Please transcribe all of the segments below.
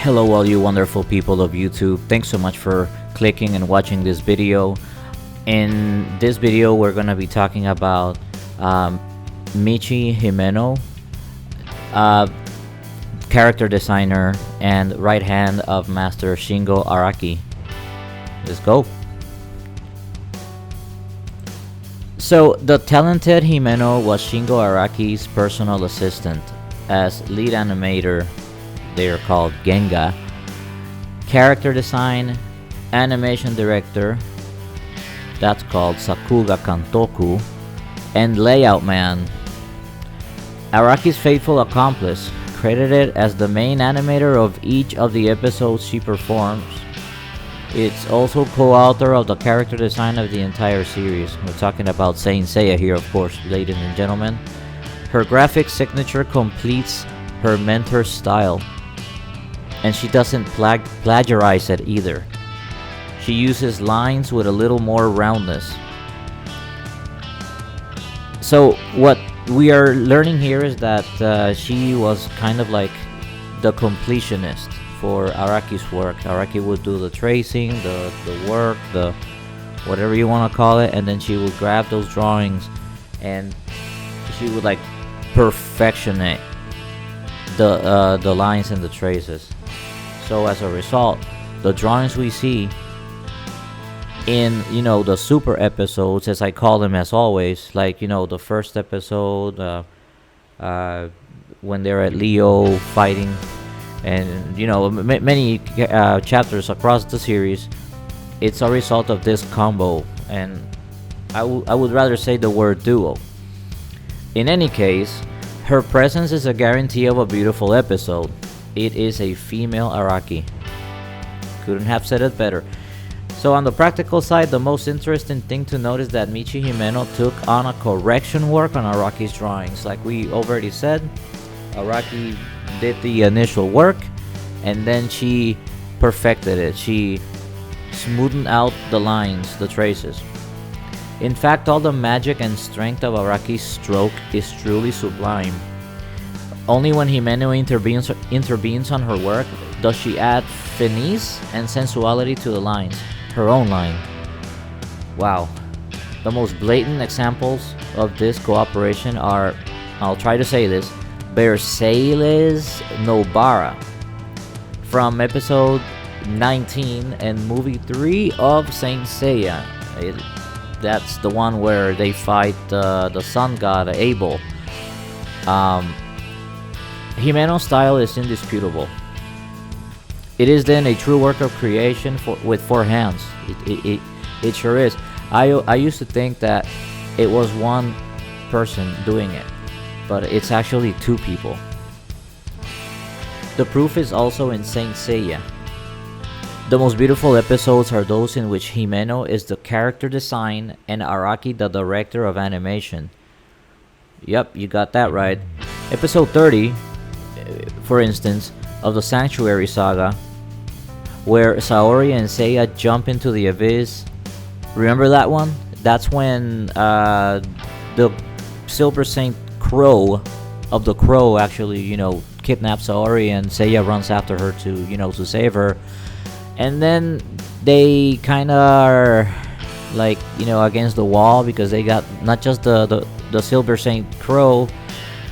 Hello all you wonderful people of YouTube. Thanks so much for clicking and watching this video. In this video we're going to be talking about Michi Himeno, character designer and right hand of Master Shingo Araki. Let's go. So the talented Himeno was Shingo Araki's personal assistant. As lead animator, they are called Genga, character design, animation director, that's called Sakuga Kantoku, and layout man. Araki's faithful accomplice, credited as the main animator of each of the episodes she performs. It's also co-author of the character design of the entire series. We're talking about Saint Seiya here, of course, ladies and gentlemen. Her graphic signature completes her mentor's style, and she doesn't plagiarize it either. She uses lines with a little more roundness. So what we are learning here is that she was kind of like the completionist for Araki's work. Araki would do the tracing, the work, the whatever you want to call it, and then she would grab those drawings and she would like perfectionate the lines and the traces. So as a result, the drawings we see in, the super episodes, as I call them as always, like, the first episode, when they're at Leo fighting, and, many chapters across the series, it's a result of this combo, and I would rather say the word duo. In any case, her presence is a guarantee of a beautiful episode. It is a female Araki. Couldn't have said it better. So on the practical side, the most interesting thing to note is that Michi Himeno took on a correction work on Araki's drawings. Like we already said, Araki did the initial work and then she perfected it. She smoothed out the lines, the traces. In fact, all the magic and strength of Araki's stroke is truly sublime. Only when Himeno intervenes on her work does she add finesse and sensuality to the lines, her own line. Wow. The most blatant examples of this cooperation are, I'll try to say this, Versailles Nobara from episode 19 and movie 3 of Saint Seiya. That's the one where they fight the sun god Abel. Himeno's style is indisputable. It is then a true work of creation with four hands. It sure is. I used to think that it was one person doing it, but it's actually two people. The proof is also in Saint Seiya. The most beautiful episodes are those in which Himeno is the character design and Araki the director of animation. Yep, you got that right. Episode 30, for instance, of the Sanctuary Saga, where Saori and Seiya jump into the abyss. Remember that one? That's when the Silver Saint Crow of the Crow actually, kidnaps Saori and Seiya runs after her to save her. And then they kind of are like, against the wall because they got not just the Silver Saint Crow,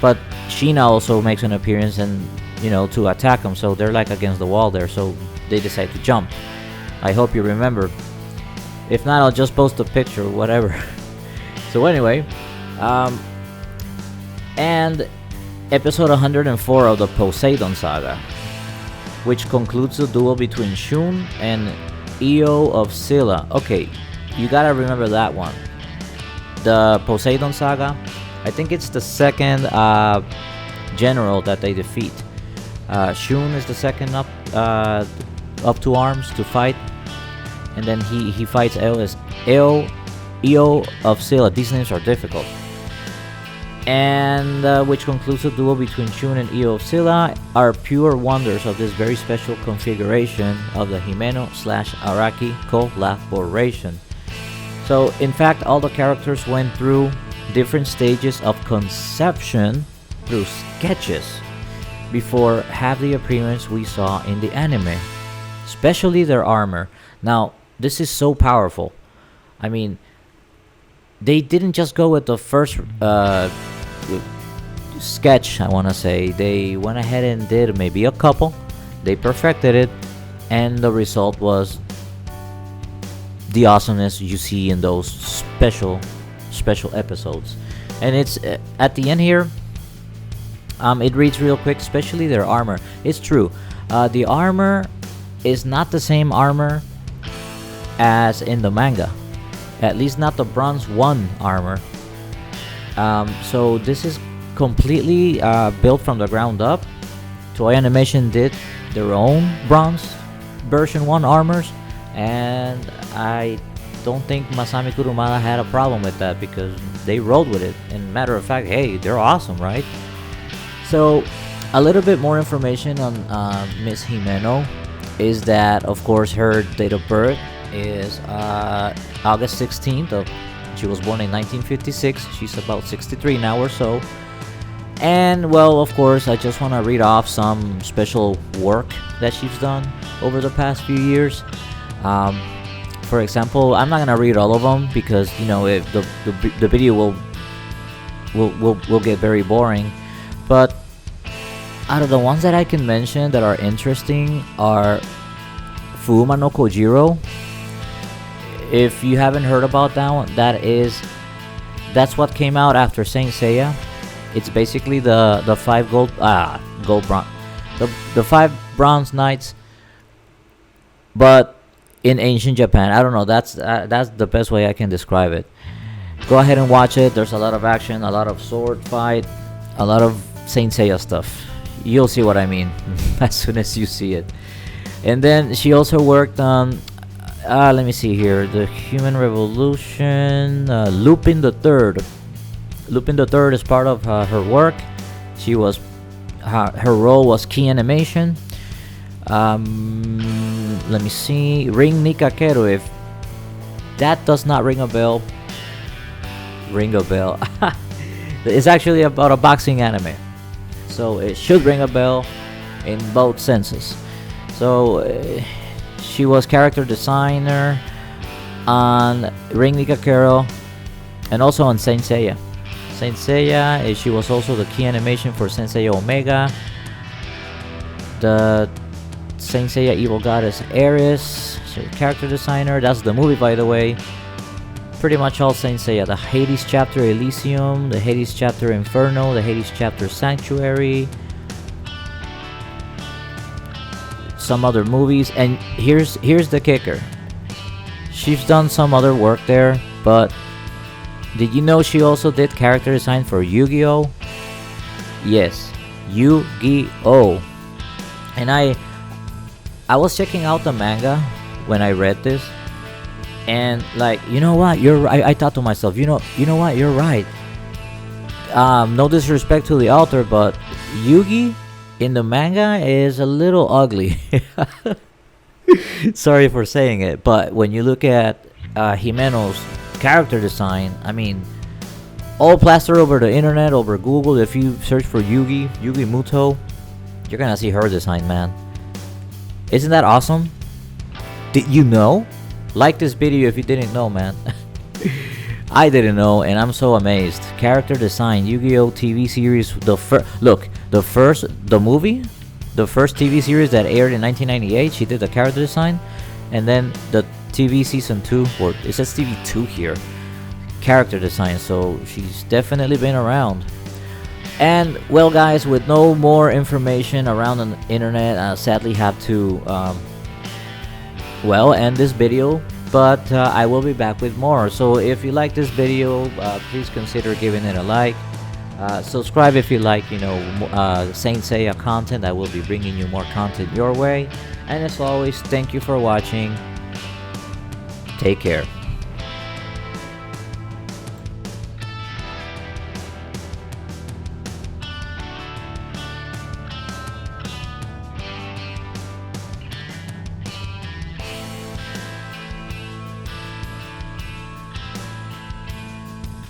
but Sheena also makes an appearance and, to attack them. So they're like against the wall there. So they decide to jump. I hope you remember. If not, I'll just post a picture, whatever. So anyway, and episode 104 of the Poseidon Saga, which concludes the duel between Shun and Yugioh of Scylla. Okay, you gotta remember that one. The Poseidon Saga, I think it's the second general that they defeat. Shun is the second up to arms to fight, and then he fights Yugioh of Scylla. These names are difficult. And which concludes the duel between Shun and Yugioh of Scylla, are pure wonders of this very special configuration of the Himeno/Araki collaboration. So in fact, all the characters went through different stages of conception through sketches before half the appearance we saw in the anime, especially their armor. Now, this is so powerful. I mean, they didn't just go with the first sketch, I want to say. They went ahead and did maybe a couple. They perfected it, and the result was the awesomeness you see in those special episodes. And it's at the end here. It reads real quick, especially their armor. It's true. The armor is not the same armor as in the manga. At least not the Bronze 1 armor. So this is completely built from the ground up. Toei Animation did their own Bronze version 1 armors, and I don't think Masami Kurumada had a problem with that because they rolled with it. And matter of fact, hey, they're awesome, right? So a little bit more information on Miss Himeno is that, of course, her date of birth is August 16th. She was born in 1956. She's about 63 now or so. And, well, of course, I just want to read off some special work that she's done over the past few years. For example, I'm not gonna read all of them because, you know, the video will get very boring. But out of the ones that I can mention that are interesting are Fuma no Kojiro. If you haven't heard about that one, that's what came out after Saint Seiya. It's basically the five the 5 bronze knights, but in ancient Japan. I don't know. That's the best way I can describe it. Go ahead and watch it. There's a lot of action, a lot of sword fight, a lot of Saint Seiya stuff. You'll see what I mean as soon as you see it. And then she also worked on, let me see here, the Human Revolution, Lupin the Third. Lupin the Third is part of her work. She was her role was key animation. Let me see, Ring Nikakeru. If that does not ring a bell, ring a bell. It's actually about a boxing anime, so it should ring a bell in both senses. So she was character designer on Ring Nikakeru and also on Saint Seiya. Saint Seiya, she was also the key animation for Saint Seiya Omega, the Saint Seiya Evil Goddess Ares, character designer. That's the movie, by the way. Pretty much all Saint Seiya. The Hades chapter Elysium, the Hades chapter Inferno, the Hades chapter Sanctuary, some other movies. And here's the kicker. She's done some other work there, but did you know she also did character design for Yu-Gi-Oh? Yes, Yu-Gi-Oh. And I was checking out the manga when I read this, and like, you know what, I thought to myself, you know what, you're right. No disrespect to the author, but Yugi in the manga is a little ugly. Sorry for saying it, but when you look at Himeno's character design, I mean, all plastered over the internet, over Google. If you search for Yugi Muto, you're gonna see her design, man. Isn't that awesome? Did you know? Like this video if you didn't know, man. I didn't know, and I'm so amazed. Character design, Yu-Gi-Oh TV series. The first TV series that aired in 1998. She did the character design, and then the TV season 2, or it says TV 2 here, character design. So she's definitely been around. And well, guys, with no more information around the internet, I sadly have to end this video, but I will be back with more. So if you like this video, please consider giving it a like. Subscribe if you like, Saint Seiya content. I will be bringing you more content your way. And as always, thank you for watching. Take care.